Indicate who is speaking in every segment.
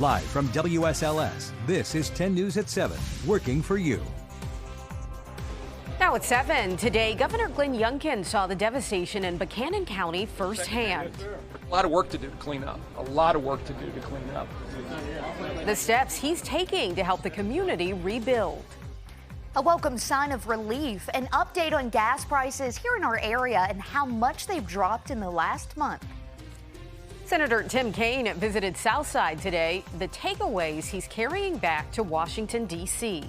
Speaker 1: Live from WSLS, this is 10 News at 7, working for you.
Speaker 2: Now at 7, today, Governor Glenn Youngkin saw the devastation in Buchanan County firsthand.
Speaker 3: A lot of work to do to clean up. A lot of work to do to clean up.
Speaker 2: The steps he's taking to help the community rebuild.
Speaker 4: A welcome sign of relief, an update on gas prices here in our area and how much they've dropped in the last month.
Speaker 2: Senator Tim Kaine visited Southside today, the takeaways he's carrying back to Washington, D.C.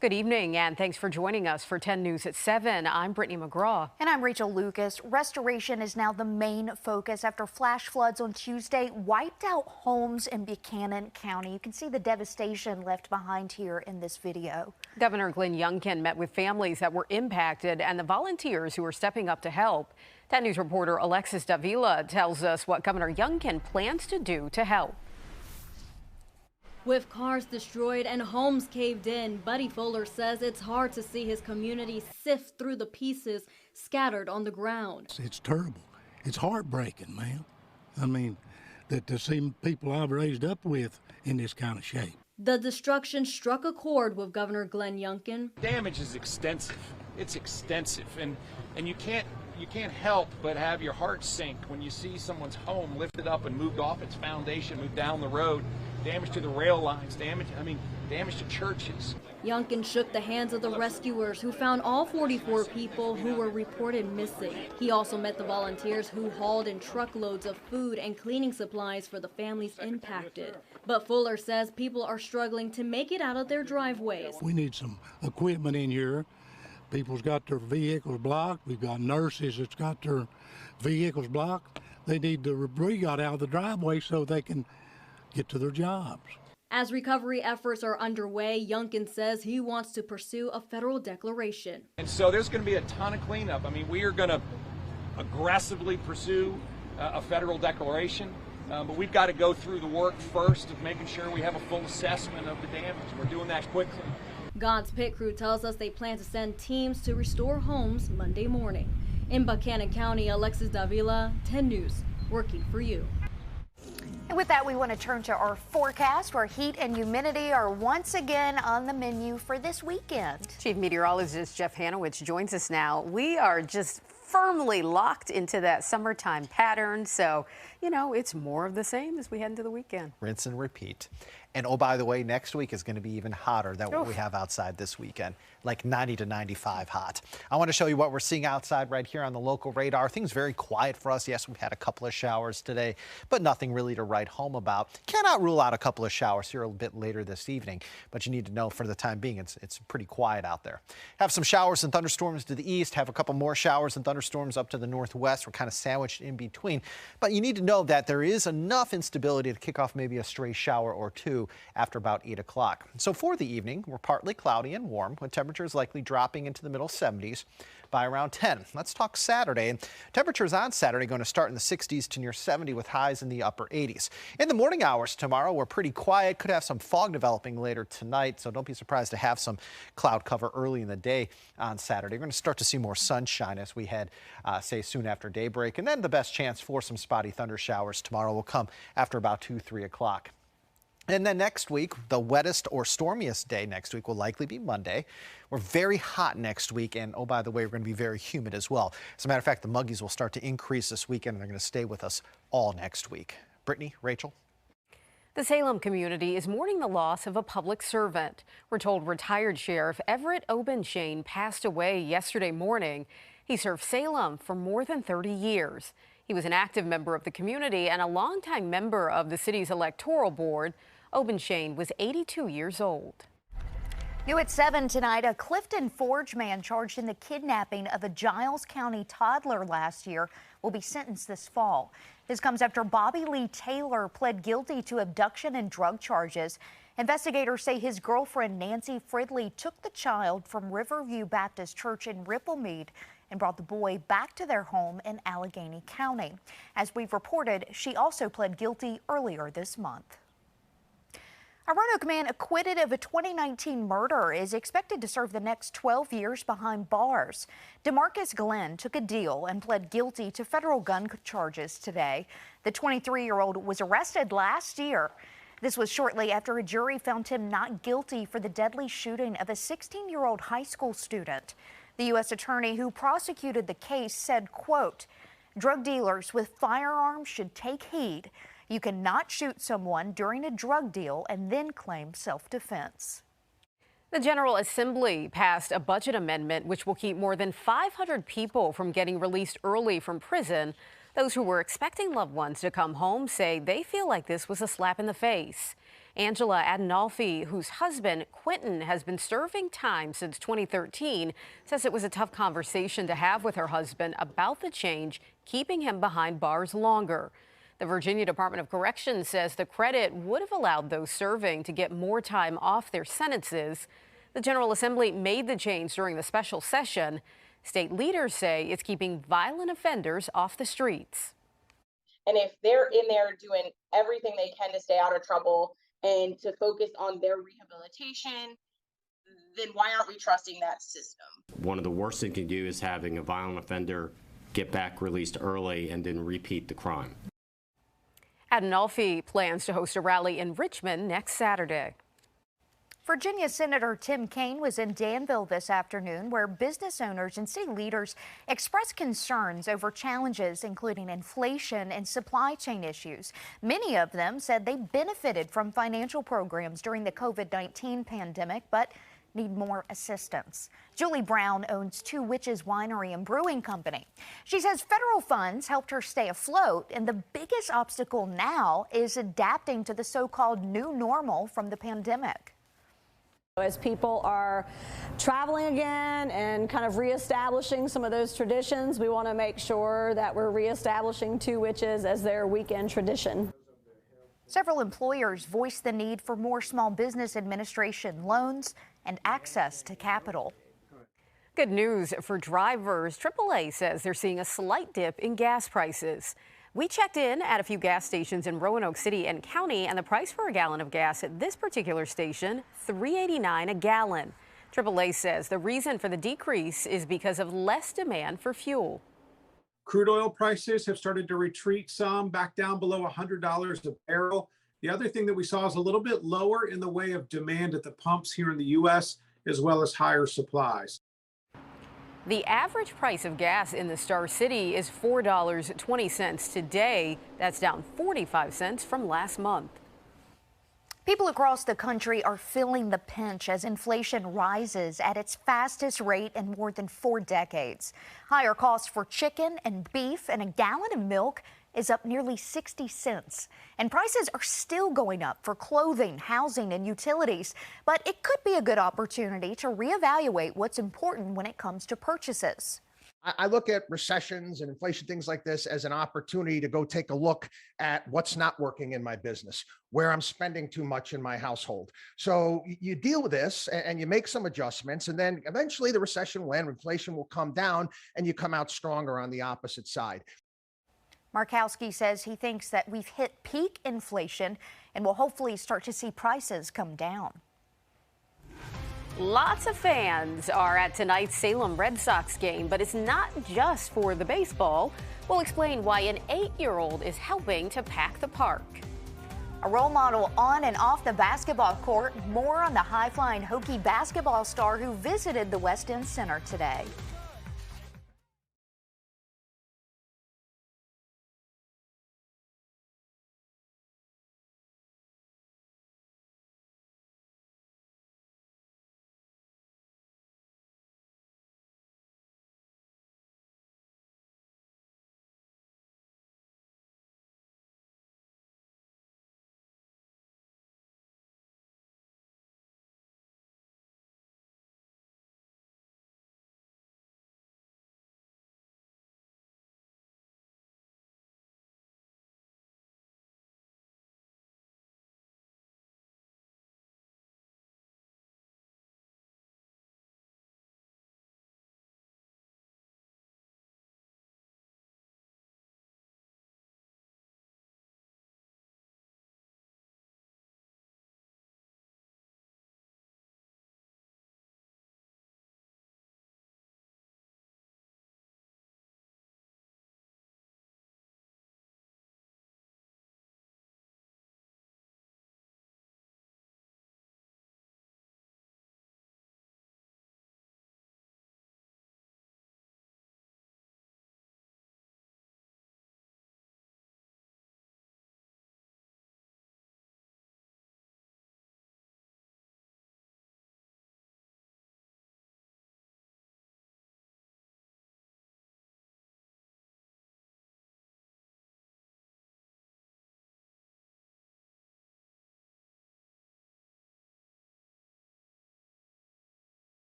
Speaker 2: Good evening, and thanks for joining us for 10 News at 7. I'm Brittany McGraw.
Speaker 4: And I'm Rachel Lucas. Restoration is now the main focus after flash floods on Tuesday wiped out homes in Buchanan County. You can see the devastation left behind here in this video.
Speaker 2: Governor Glenn Youngkin met with families that were impacted and the volunteers who are stepping up to help. 10 News reporter Alexis Davila tells us what Governor Youngkin plans to do to help.
Speaker 5: With cars destroyed and homes caved in, Buddy Fuller says it's hard to see his community sift through the pieces scattered on the ground.
Speaker 6: It's terrible. It's heartbreaking, man. I mean, to see people I've raised up with in this kind of shape.
Speaker 5: The destruction struck a chord with Governor Glenn Youngkin.
Speaker 3: Damage is extensive. It's extensive, and you can't help but have your heart sink when you see someone's home lifted up and moved off its foundation, moved down the road. Damage to the rail lines, damage to churches.
Speaker 5: Youngkin shook the hands of the rescuers who found all 44 people who were reported missing. He also met the volunteers who hauled in truckloads of food and cleaning supplies for the families impacted. But Fuller says people are struggling to make it out of their driveways.
Speaker 6: We need some equipment in here. People's got their vehicles blocked. We've got nurses that's got their vehicles blocked. They need the debris got out of the driveway so they can get to their jobs.
Speaker 5: As recovery efforts are underway, Youngkin says he wants to pursue a federal declaration.
Speaker 3: And so there's going to be a ton of cleanup. I mean, we are going to aggressively pursue a federal declaration, but we've got to go through the work first of making sure we have a full assessment of the damage. We're doing that quickly.
Speaker 5: God's Pit Crew tells us they plan to send teams to restore homes Monday morning. In Buchanan County, Alexis Davila, 10 News, working for you.
Speaker 4: And with that, we want to turn to our forecast where heat and humidity are once again on the menu for this weekend.
Speaker 2: Chief Meteorologist Jeff Hanowich joins us now. We are just firmly locked into that summertime pattern. So, it's more of the same as we head into the weekend.
Speaker 7: Rinse and repeat. And oh, by the way, next week is going to be even hotter than what we have outside this weekend, like 90 to 95 hot. I want to show you what we're seeing outside right here on the local radar. Things very quiet for us. Yes, we've had a couple of showers today, but nothing really to write home about. Cannot rule out a couple of showers here a bit later this evening, but you need to know for the time being, it's pretty quiet out there. Have some showers and thunderstorms to the east, have a couple more showers and thunderstorms up to the northwest. We're kind of sandwiched in between, but you need to know that there is enough instability to kick off maybe a stray shower or two after about 8 o'clock. So for the evening, we're partly cloudy and warm, with temperatures likely dropping into the middle 70s by around 10. Let's talk Saturday. And temperatures on Saturday going to start in the 60s to near 70 with highs in the upper 80s. In the morning hours tomorrow, we're pretty quiet. Could have some fog developing later tonight, so don't be surprised to have some cloud cover early in the day on Saturday. We're going to start to see more sunshine as we head, say, soon after daybreak. And then the best chance for some spotty thunder showers tomorrow will come after about 2, 3 o'clock. And then next week, the wettest or stormiest day next week will likely be Monday. We're very hot next week, and oh, by the way, we're going to be very humid as well. As a matter of fact, the muggies will start to increase this weekend, and they're going to stay with us all next week. Brittany, Rachel?
Speaker 2: The Salem community is mourning the loss of a public servant. We're told retired Sheriff Everett Obenshain passed away yesterday morning. He served Salem for more than 30 years. He was an active member of the community and a longtime member of the city's electoral board. Obenshain was 82 years old.
Speaker 4: New at 7 tonight, a Clifton Forge man charged in the kidnapping of a Giles County toddler last year will be sentenced this fall. This comes after Bobby Lee Taylor pled guilty to abduction and drug charges. Investigators say his girlfriend Nancy Fridley took the child from Riverview Baptist Church in Ripplemead and brought the boy back to their home in Allegheny County. As we've reported, she also pled guilty earlier this month. A Roanoke man acquitted of a 2019 murder is expected to serve the next 12 years behind bars. DeMarcus Glenn took a deal and pled guilty to federal gun charges today. The 23-year-old was arrested last year. This was shortly after a jury found him not guilty for the deadly shooting of a 16-year-old high school student. The U.S. attorney who prosecuted the case said, quote, "Drug dealers with firearms should take heed. You cannot shoot someone during a drug deal and then claim self-defense."
Speaker 2: The General Assembly passed a budget amendment which will keep more than 500 people from getting released early from prison. Those who were expecting loved ones to come home say they feel like this was a slap in the face. Angela Adinolfi, whose husband Quentin has been serving time since 2013, says it was a tough conversation to have with her husband about the change keeping him behind bars longer. The Virginia Department of Corrections says the credit would have allowed those serving to get more time off their sentences. The General Assembly made the change during the special session. State leaders say it's keeping violent offenders off the streets.
Speaker 8: And if they're in there doing everything they can to stay out of trouble and to focus on their rehabilitation, then why aren't we trusting that system?
Speaker 9: One of the worst things you can do is having a violent offender get back released early and then repeat the crime.
Speaker 2: Adinolfi plans to host a rally in Richmond next Saturday.
Speaker 4: Virginia Senator Tim Kaine was in Danville this afternoon, where business owners and city leaders expressed concerns over challenges including inflation and supply chain issues. Many of them said they benefited from financial programs during the COVID-19 pandemic, but need more assistance. Julie Brown owns Two Witches Winery and Brewing Company. She says federal funds helped her stay afloat, and the biggest obstacle now is adapting to the so-called new normal from the pandemic.
Speaker 10: As people are traveling again and kind of reestablishing some of those traditions, we want to make sure that we're reestablishing Two Witches as their weekend tradition.
Speaker 4: Several employers voiced the need for more Small Business Administration loans and access to capital.
Speaker 2: Good news for drivers. AAA says they're seeing a slight dip in gas prices. We checked in at a few gas stations in Roanoke City and County, and the price for a gallon of gas at this particular station, $3.89 a gallon. AAA says the reason for the decrease is because of less demand for fuel.
Speaker 11: Crude oil prices have started to retreat some, back down below $100 a barrel. The other thing that we saw is a little bit lower in the way of demand at the pumps here in the U.S., as well as higher supplies.
Speaker 2: The average price of gas in the Star City is $4.20 today. That's down 45 cents from last month.
Speaker 4: People across the country are feeling the pinch as inflation rises at its fastest rate in more than 4 decades. Higher costs for chicken and beef and a gallon of milk is up nearly 60 cents. And prices are still going up for clothing, housing, and utilities. But it could be a good opportunity to reevaluate what's important when it comes to purchases.
Speaker 12: I look at recessions and inflation, things like this, as an opportunity to go take a look at what's not working in my business, where I'm spending too much in my household. So you deal with this and you make some adjustments, and then eventually the recession will end, inflation will come down, and you come out stronger on the opposite side.
Speaker 4: Markowski says he thinks that we've hit peak inflation and will hopefully start to see prices come down.
Speaker 2: Lots of fans are at tonight's Salem Red Sox game, but it's not just for the baseball. We'll explain why an 8-year-old is helping to pack the park.
Speaker 4: A role model on and off the basketball court. More on the high-flying Hokie basketball star who visited the West End Center today.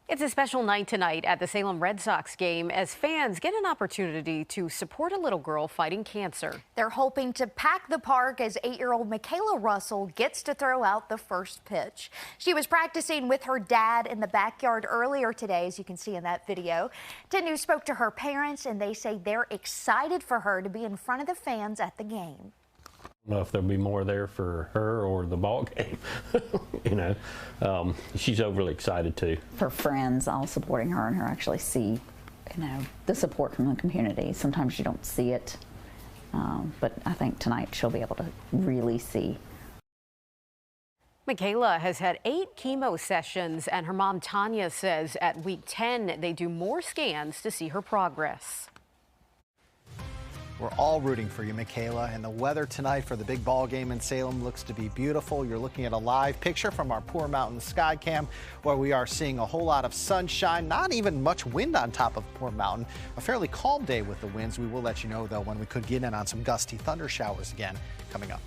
Speaker 2: It's a special night tonight at the Salem Red Sox game as fans get an opportunity to support a little girl fighting cancer.
Speaker 4: They're hoping to pack the park as 8-year-old Michaela Russell gets to throw out the first pitch. She was practicing with her dad in the backyard earlier today, as you can see in that video. 10 News spoke to her parents, and they say they're excited for her to be in front of the fans at the game.
Speaker 13: I don't know if there'll be more there for her or the ball game. She's overly excited too.
Speaker 14: For friends, all supporting her and her actually see, the support from the community. Sometimes you don't see it, but I think tonight she'll be able to really see.
Speaker 2: Michaela has had 8 chemo sessions, and her mom Tanya says at week 10 they do more scans to see her progress.
Speaker 7: We're all rooting for you, Michaela, and the weather tonight for the big ball game in Salem looks to be beautiful. You're looking at a live picture from our Poor Mountain Sky Cam, where we are seeing a whole lot of sunshine, not even much wind on top of Poor Mountain. A fairly calm day with the winds. We will let you know, though, when we could get in on some gusty thunder showers again coming up.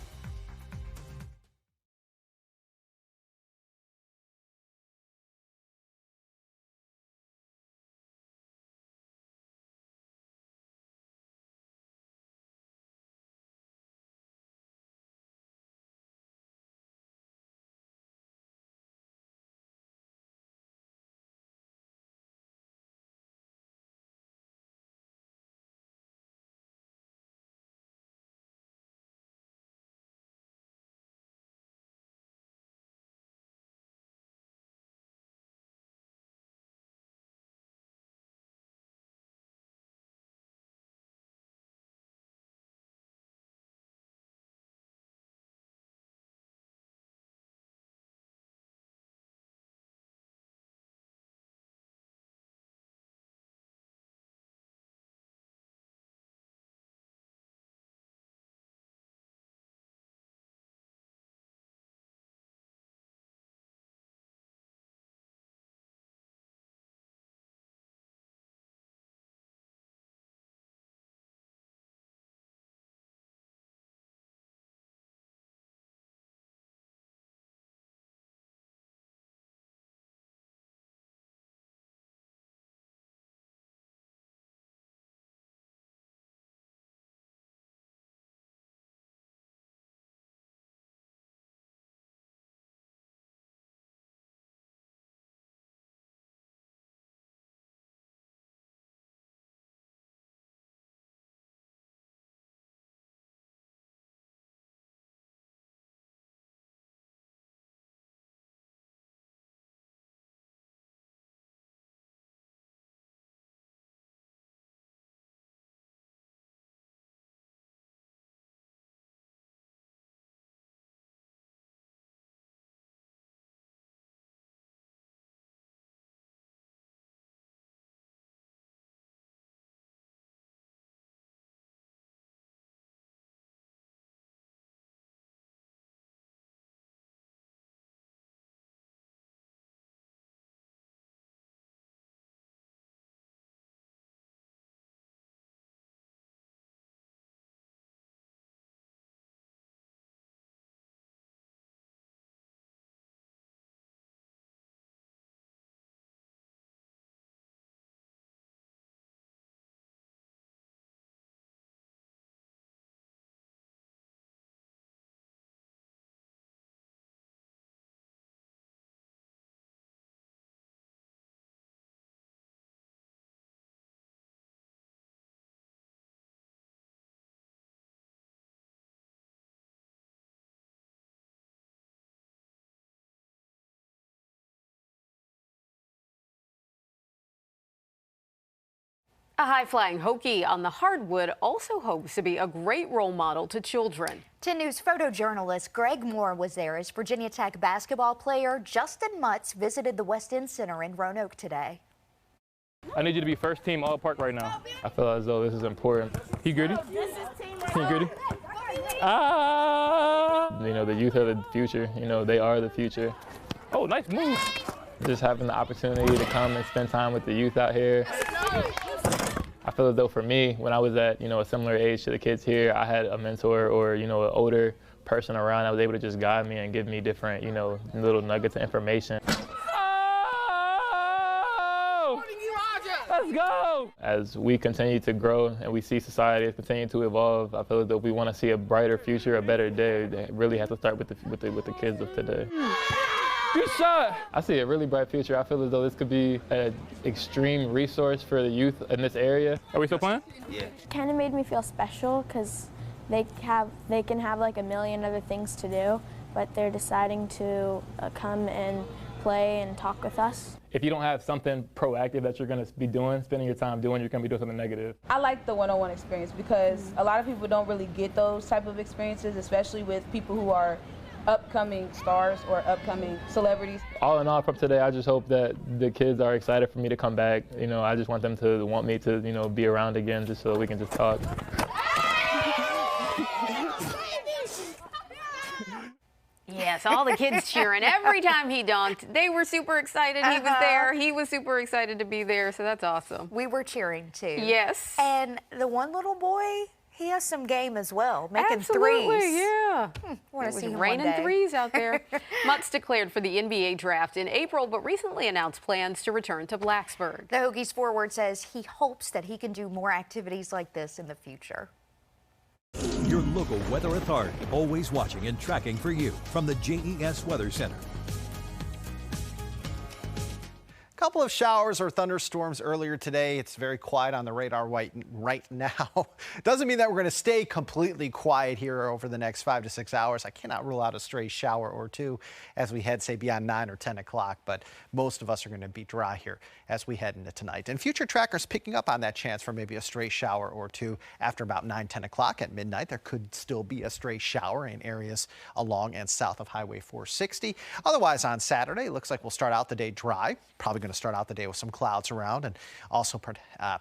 Speaker 2: A high-flying Hokie on the hardwood also hopes to be a great role model to children.
Speaker 4: 10 News photojournalist Greg Moore was there as Virginia Tech basketball player Justin Mutz visited the West End Center in Roanoke today.
Speaker 15: I need you to be first team all park right now. I feel as though this is important. You gritty? Can you gritty? The youth are the future. They are the future. Oh, nice move. Just having the opportunity to come and spend time with the youth out here. I feel as though for me, when I was at, a similar age to the kids here, I had a mentor or, an older person around that was able to just guide me and give me different, little nuggets of information. Let's go! As we continue to grow and we see society continue to evolve, I feel as though we want to see a brighter future, a better day. It really has to start with the kids of today. Good shot! I see a really bright future. I feel as though this could be an extreme resource for the youth in this area. Are we still playing?
Speaker 16: Yeah. Kind of made me feel special because they can have like a million other things to do, but they're deciding to come and play and talk with us.
Speaker 15: If you don't have something proactive that you're going to be doing, spending your time doing, you're going to be doing something negative.
Speaker 17: I like the one-on-one experience because a lot of people don't really get those type of experiences, especially with people who are upcoming stars or upcoming celebrities.
Speaker 15: All in all, from today, I just hope that the kids are excited for me to come back. You know, I just want them to want me to, you know, be around again just so we can just talk.
Speaker 2: Yes, all the kids cheering every time he dunked. They were super excited he was there. He was super excited to be there, so that's awesome.
Speaker 4: We were cheering too.
Speaker 2: Yes.
Speaker 4: And the one little boy, he has some game as well, making
Speaker 2: Absolutely,
Speaker 4: threes.
Speaker 2: Yeah.
Speaker 4: Want to see him
Speaker 2: raining
Speaker 4: one day.
Speaker 2: threes out there. Mutt's declared for the NBA draft in April, but recently announced plans to return to Blacksburg.
Speaker 4: The Hokies forward says he hopes that he can do more activities like this in the future.
Speaker 1: Your local weather authority, always watching and tracking for you from the JES Weather Center.
Speaker 7: Couple of showers or thunderstorms earlier today. It's very quiet on the radar right now. Doesn't mean that we're going to stay completely quiet here over the next 5 to 6 hours. I cannot rule out a stray shower or two as we head, say, beyond 9 or 10 o'clock, but most of us are going to be dry here as we head into tonight. And future trackers picking up on that chance for maybe a stray shower or two after about 9, 10 o'clock at midnight. There could still be a stray shower in areas along and south of Highway 460. Otherwise, on Saturday, it looks like we'll start out the day dry. Probably going to start out the day with some clouds around and also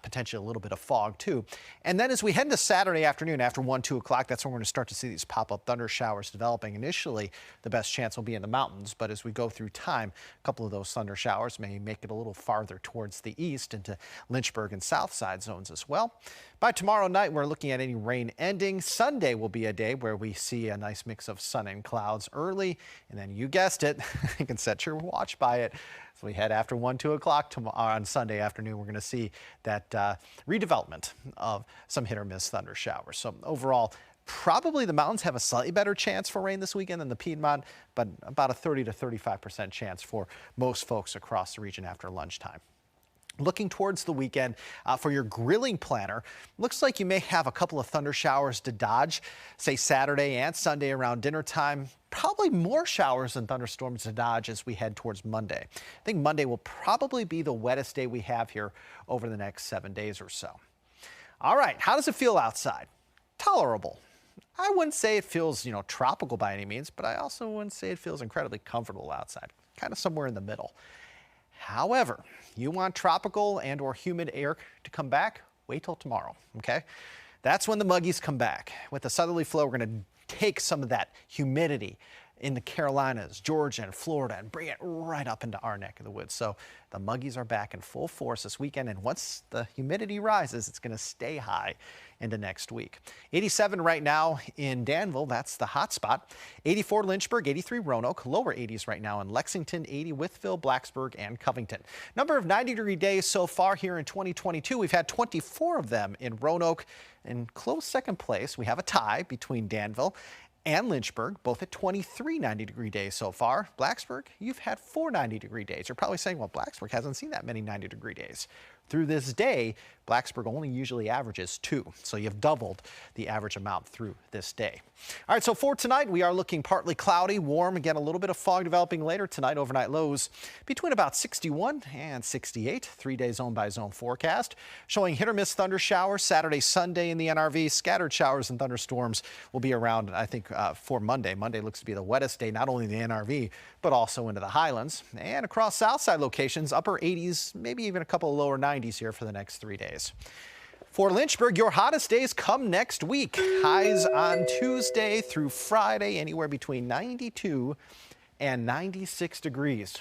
Speaker 7: potentially a little bit of fog too. And then as we head into Saturday afternoon after 1, 2 o'clock, that's when we're going to start to see these pop-up thunder showers developing. Initially, the best chance will be in the mountains, but as we go through time, a couple of those thunder showers may make it a little farther towards the east into Lynchburg and south side zones as well. By tomorrow night, we're looking at any rain ending. Sunday will be a day where we see a nice mix of sun and clouds early, and then you guessed it, you can set your watch by it. So we head after 1, 2 o'clock tomorrow on Sunday afternoon, we're going to see that redevelopment of some hit or miss thunder showers. So overall, probably the mountains have a slightly better chance for rain this weekend than the Piedmont, but about a 30 to 35% chance for most folks across the region after lunchtime. Looking towards the weekend for your grilling planner, looks like you may have a couple of thunder showers to dodge, say Saturday and Sunday around dinner time. Probably more showers and thunderstorms to dodge as we head towards Monday. I think Monday will probably be the wettest day we have here over the next 7 days or so. All right, how does it feel outside? Tolerable. I wouldn't say it feels, tropical by any means, but I also wouldn't say it feels incredibly comfortable outside. Kind of somewhere in the middle. However, you want tropical and or humid air to come back, wait till tomorrow, okay? That's when the muggies come back. With the southerly flow, we're going to take some of that humidity in the Carolinas, Georgia, and Florida and bring it right up into our neck of the woods. So the muggies are back in full force this weekend, and once the humidity rises, it's going to stay high into next week. 87 right now in Danville, that's the hot spot. 84 Lynchburg, 83 Roanoke, lower 80s right now in Lexington, 80 Wytheville, Blacksburg, and Covington. Number of 90-degree days so far here in 2022. We've had 24 of them in Roanoke. In close second place, we have a tie between Danville and Lynchburg, both at 23 90-degree days so far. Blacksburg, you've had 4 90-degree days. You're probably saying, well, Blacksburg hasn't seen that many 90-degree days. Through this day, Blacksburg only usually averages 2, so you've doubled the average amount through this day. All right, so for tonight, we are looking partly cloudy, warm, again, a little bit of fog developing later tonight. Overnight lows between about 61 and 68, 3-day zone by zone forecast. Showing hit or miss thunder showers Saturday, Sunday in the NRV. Scattered showers and thunderstorms will be around, I think, for Monday. Monday looks to be the wettest day, not only in the NRV, but also into the Highlands. And across Southside locations, upper 80s, maybe even a couple of lower 90s here for the next 3 days. For Lynchburg, your hottest days come next week. Highs on Tuesday through Friday, anywhere between 92 and 96 degrees.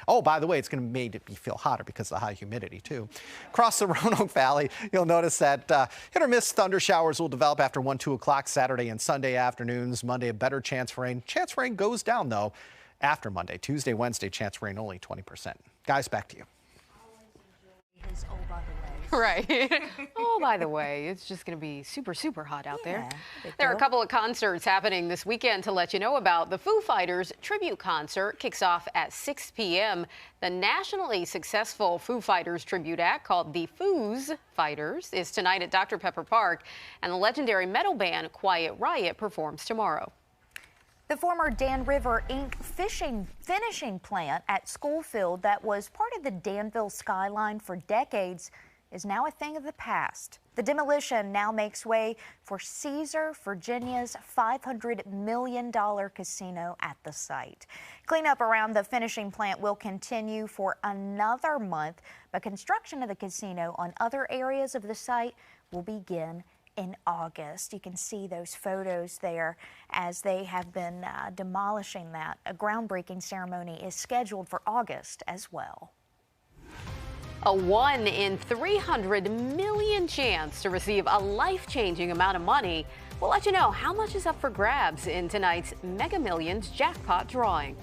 Speaker 7: Oh, by the way, it's going to make me feel hotter because of the high humidity, too. Across the Roanoke Valley, you'll notice that hit or miss thunder showers will develop after 1, 2 o'clock Saturday and Sunday afternoons. Monday, a better chance for rain. Chance for rain goes down, though, after Monday. Tuesday, Wednesday, chance for rain only 20%. Guys, back to you.
Speaker 2: Right. Oh, by the way, it's just going to be super, super hot out there. There are a couple of concerts happening this weekend to let you know about. The Foo Fighters tribute concert kicks off at 6 p.m. The nationally successful Foo Fighters tribute act called the Foos Fighters is tonight at Dr. Pepper Park, and the legendary metal band Quiet Riot performs tomorrow.
Speaker 4: The former Dan River Inc. finishing plant at Schoolfield that was part of the Danville skyline for decades is now a thing of the past. The demolition now makes way for Caesar Virginia's $500 million casino at the site. Cleanup around the finishing plant will continue for another month, but construction of the casino on other areas of the site will begin in August. You can see those photos there as they have been demolishing that. A groundbreaking ceremony is scheduled for August as well.
Speaker 2: A 1 in 300 million chance to receive a life-changing amount of money. We'll let you know how much is up for grabs in tonight's Mega Millions jackpot drawing.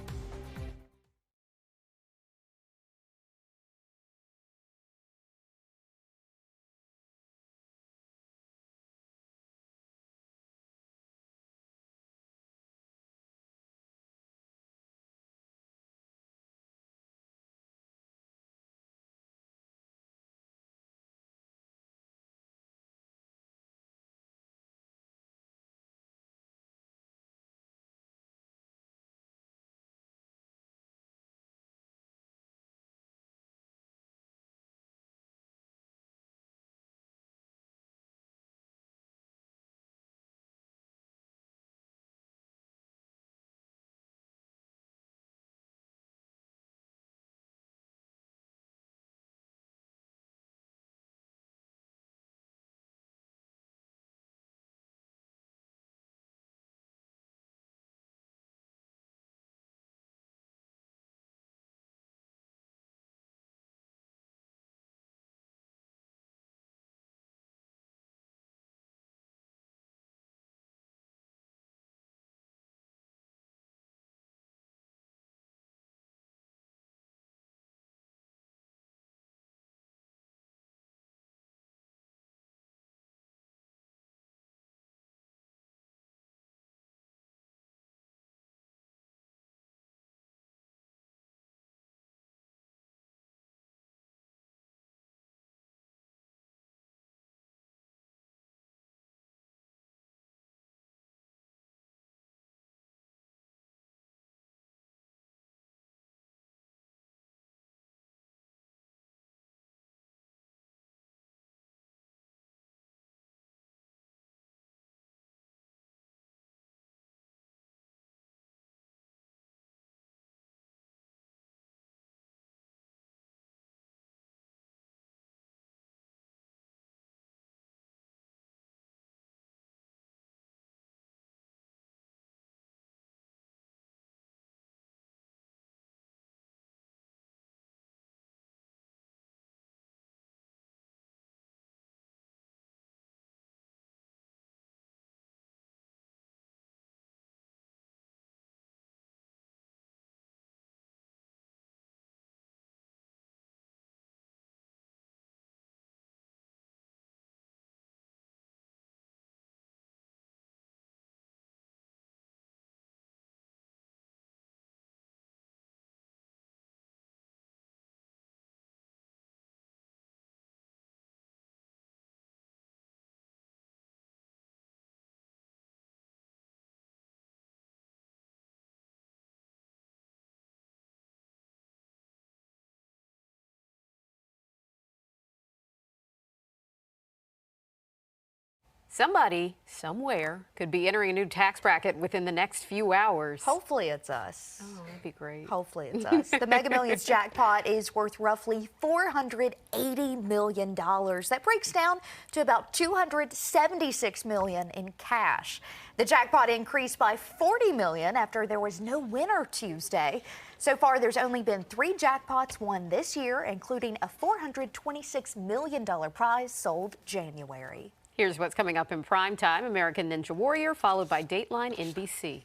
Speaker 2: Somebody, somewhere, could be entering a new tax bracket within the next few hours.
Speaker 4: Hopefully it's us.
Speaker 2: Oh, that'd be great.
Speaker 4: Hopefully it's us. The Mega Millions jackpot is worth roughly $480 million. That breaks down to about $276 million in cash. The jackpot increased by $40 million after there was no winner Tuesday. So far, there's only been 3 jackpots won this year, including a $426 million prize sold January.
Speaker 2: Here's what's coming up in prime time. American Ninja Warrior, followed by Dateline NBC.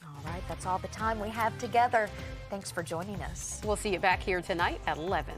Speaker 4: All right, that's all the time we have together. Thanks for joining us.
Speaker 2: We'll see you back here tonight at 11.